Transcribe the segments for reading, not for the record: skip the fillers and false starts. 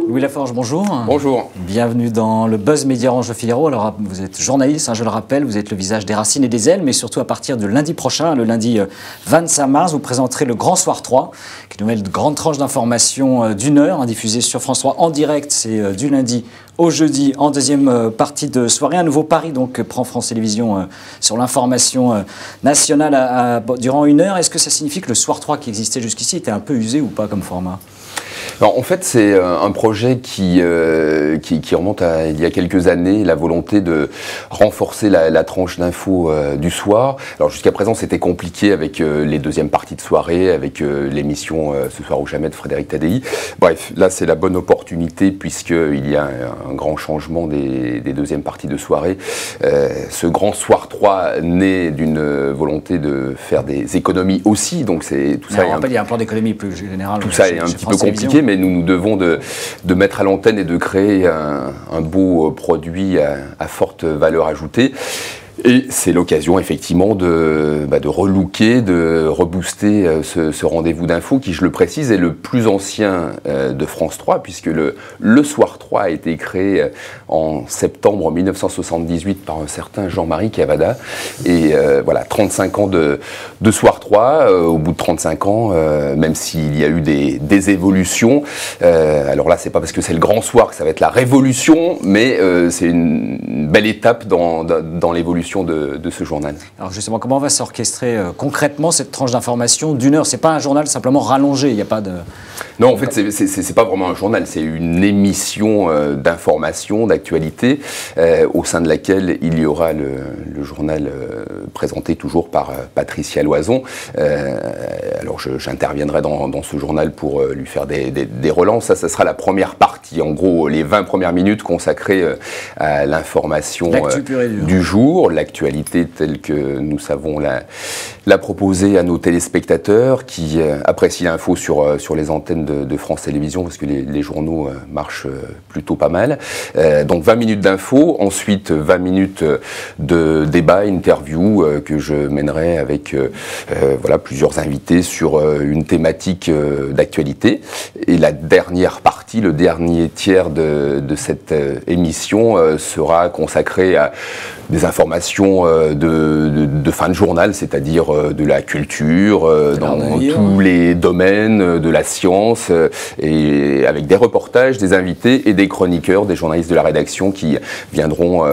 Louis Laforge, bonjour. Bonjour. Bienvenue dans le Buzz Média Orange Le Figaro. Alors, vous êtes journaliste, hein, je le rappelle, vous êtes le visage des racines et des ailes, mais surtout à partir de lundi prochain, le lundi 25 mars, vous présenterez le Grand Soir 3, qui est une nouvelle grande tranche d'information d'une heure, hein, diffusée sur France 3 en direct. C'est du lundi au jeudi, en deuxième partie de soirée. Un nouveau pari donc prend France Télévisions sur l'information nationale durant une heure. Est-ce que ça signifie que le Soir 3 qui existait jusqu'ici était un peu usé ou pas comme format ? Alors, en fait, c'est un projet qui remonte à il y a quelques années, la volonté de renforcer la tranche d'info du soir. Alors, jusqu'à présent, c'était compliqué avec les deuxièmes parties de soirée, avec l'émission Ce soir ou jamais de Frédéric Tadei. Bref, là, c'est la bonne opportunité puisqu'il y a un grand changement des deuxièmes parties de soirée. Ce grand Soir 3 naît d'une volonté de faire des économies aussi. Donc, c'est tout ça. Il y a un plan d'économie plus général. Tout ça est un petit peu compliqué, mais nous devons de mettre à l'antenne et de créer un beau produit à forte valeur ajoutée. Et c'est l'occasion effectivement de relooker, de rebooster ce rendez-vous d'info qui, je le précise, est le plus ancien de France 3 puisque le Soir 3 a été créé en septembre 1978 par un certain Jean-Marie Cavada. Et voilà, 35 ans de Soir 3. Au bout de 35 ans, même s'il y a eu des évolutions, alors là, c'est pas parce que c'est le grand soir que ça va être la révolution, mais c'est une belle étape dans l'évolution de ce journal. Alors justement, comment va s'orchestrer concrètement cette tranche d'information d'une heure? C'est pas un journal simplement rallongé, il n'y a pas de... Non, en fait, c'est pas vraiment un journal, c'est une émission d'information, d'actualité, au sein de laquelle il y aura le journal présenté toujours par Patricia Loison. Alors j'interviendrai dans ce journal pour lui faire des relances. Ça sera la première partie, en gros les 20 premières minutes consacrées à l'information du jour, l'actualité telle que nous savons la proposer à nos téléspectateurs qui apprécient l'info sur les antennes de France Télévisions parce que les journaux marchent plutôt pas mal. Donc 20 minutes d'info, ensuite 20 minutes de débat, interview que je mènerai avec voilà, plusieurs invités sur une thématique d'actualité. Et la dernière partie, le dernier tiers de cette émission sera consacré à des informations de fin de journal, c'est-à-dire de la culture, dans tous les domaines, de la science, et avec des reportages, des invités et des chroniqueurs, des journalistes de la rédaction qui viendront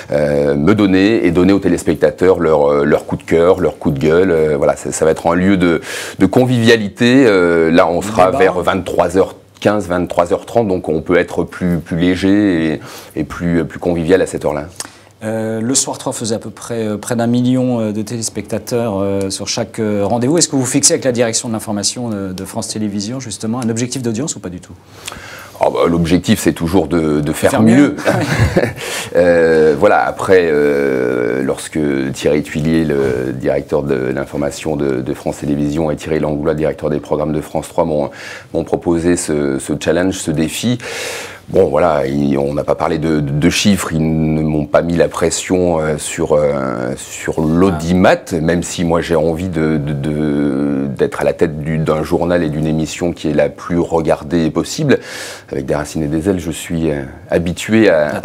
me donner et donner aux téléspectateurs leur coup de cœur, leur coup de gueule. Voilà, ça va être un lieu de convivialité. Là, on sera vers 23h15, 23h30, donc on peut être plus léger et plus convivial à cette heure-là. Le Soir 3 faisait à peu près d'1 million de téléspectateurs sur chaque rendez-vous. Est-ce que vous fixez avec la direction de l'information de France Télévisions justement un objectif d'audience ou pas du tout? L'objectif, c'est toujours de faire mieux. Voilà, après, lorsque Thierry Tuillier, le directeur de l'information de France Télévisions, et Thierry Langlois, directeur des programmes de France 3, m'ont proposé ce challenge, ce défi. Bon, voilà, on n'a pas parlé de chiffres, ils ne m'ont pas mis la pression sur l'audimat, même si moi j'ai envie d'être à la tête d'un journal et d'une émission qui est la plus regardée possible. Avec des racines et des ailes, je suis habitué à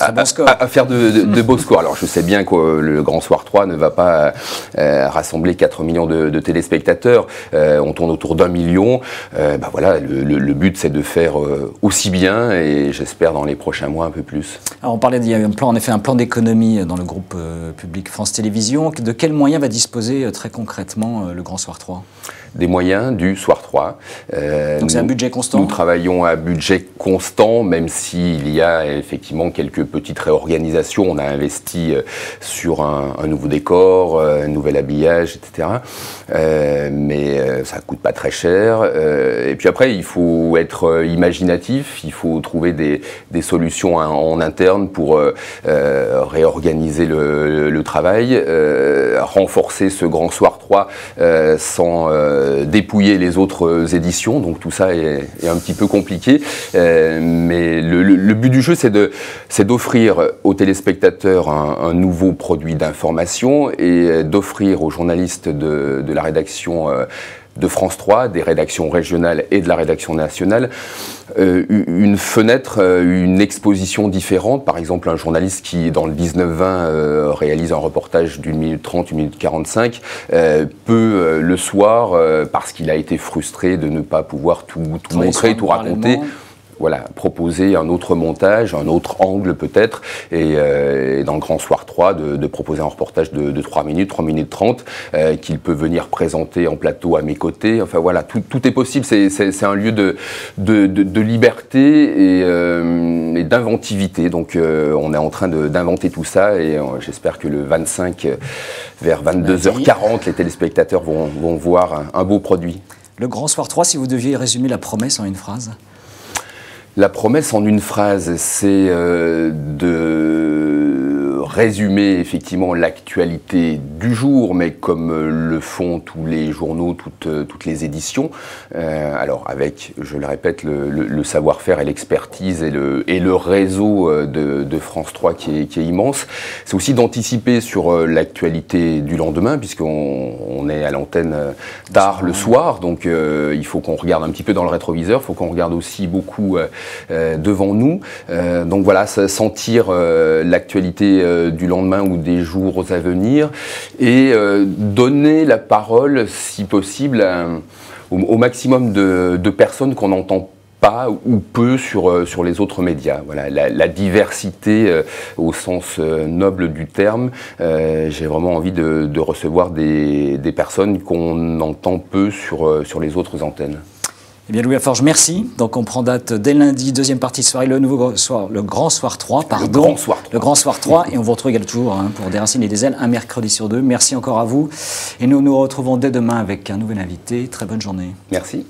faire de beaux scores. Alors je sais bien que le Grand Soir 3 ne va pas rassembler 4 millions de téléspectateurs, on tourne autour d'1 million. Voilà, le but c'est de faire aussi bien et j'espère dans les prochains mois un peu plus. Alors on parlait, il y a en effet un plan d'économie dans le groupe public France Télévisions. De quels moyens va disposer très concrètement le Grand Soir 3 ? Des moyens du Soir 3. Donc c'est un budget constant ? Nous travaillons à budget constant, même s'il y a effectivement quelques petites réorganisations. On a investi sur un nouveau décor, un nouvel habillage, etc. Mais ça ne coûte pas très cher. Et puis après, il faut être imaginatif, il faut trouver des solutions en interne pour réorganiser le travail, renforcer ce Grand Soir 3 sans dépouiller les autres éditions, donc tout ça est un petit peu compliqué. Mais le but du jeu, c'est d'offrir aux téléspectateurs un nouveau produit d'information et d'offrir aux journalistes de la rédaction de France 3, des rédactions régionales et de la rédaction nationale, une fenêtre, une exposition différente. Par exemple, un journaliste qui, dans le 19-20, réalise un reportage d'une minute 30, une minute 45, peut le soir, parce qu'il a été frustré de ne pas pouvoir tout montrer, tout raconter, voilà, proposer un autre montage, un autre angle peut-être, et dans le Grand Soir 3, de proposer un reportage de 3 minutes 30, qu'il peut venir présenter en plateau à mes côtés. Enfin voilà, tout est possible, c'est un lieu de liberté et d'inventivité. Donc on est en train d'inventer tout ça, et j'espère que le 25, vers 22h40, les téléspectateurs vont voir un beau produit. Le Grand Soir 3, si vous deviez résumer la promesse en une phrase? La promesse en une phrase, c'est de résumer effectivement l'actualité du jour, mais comme le font tous les journaux, toutes les éditions. Alors avec, je le répète, le savoir-faire et l'expertise et le réseau de France 3 qui est immense. C'est aussi d'anticiper sur l'actualité du lendemain, puisqu'on est à l'antenne tard le soir, donc il faut qu'on regarde un petit peu dans le rétroviseur, il faut qu'on regarde aussi beaucoup devant nous. Donc voilà, sentir l'actualité du lendemain ou des jours à venir, et donner la parole, si possible, au maximum de personnes qu'on n'entend pas ou peu sur les autres médias. Voilà, la diversité au sens noble du terme. J'ai vraiment envie de recevoir des personnes qu'on entend peu sur les autres antennes. Eh bien, Louis Laforge, merci. Donc, on prend date dès lundi, deuxième partie de soirée, le Grand Soir 3, pardon. Le Grand Soir 3. Et on vous retrouve toujours pour Des Racines et des Ailes, un mercredi sur deux. Merci encore à vous. Et nous nous retrouvons dès demain avec un nouvel invité. Très bonne journée. Merci.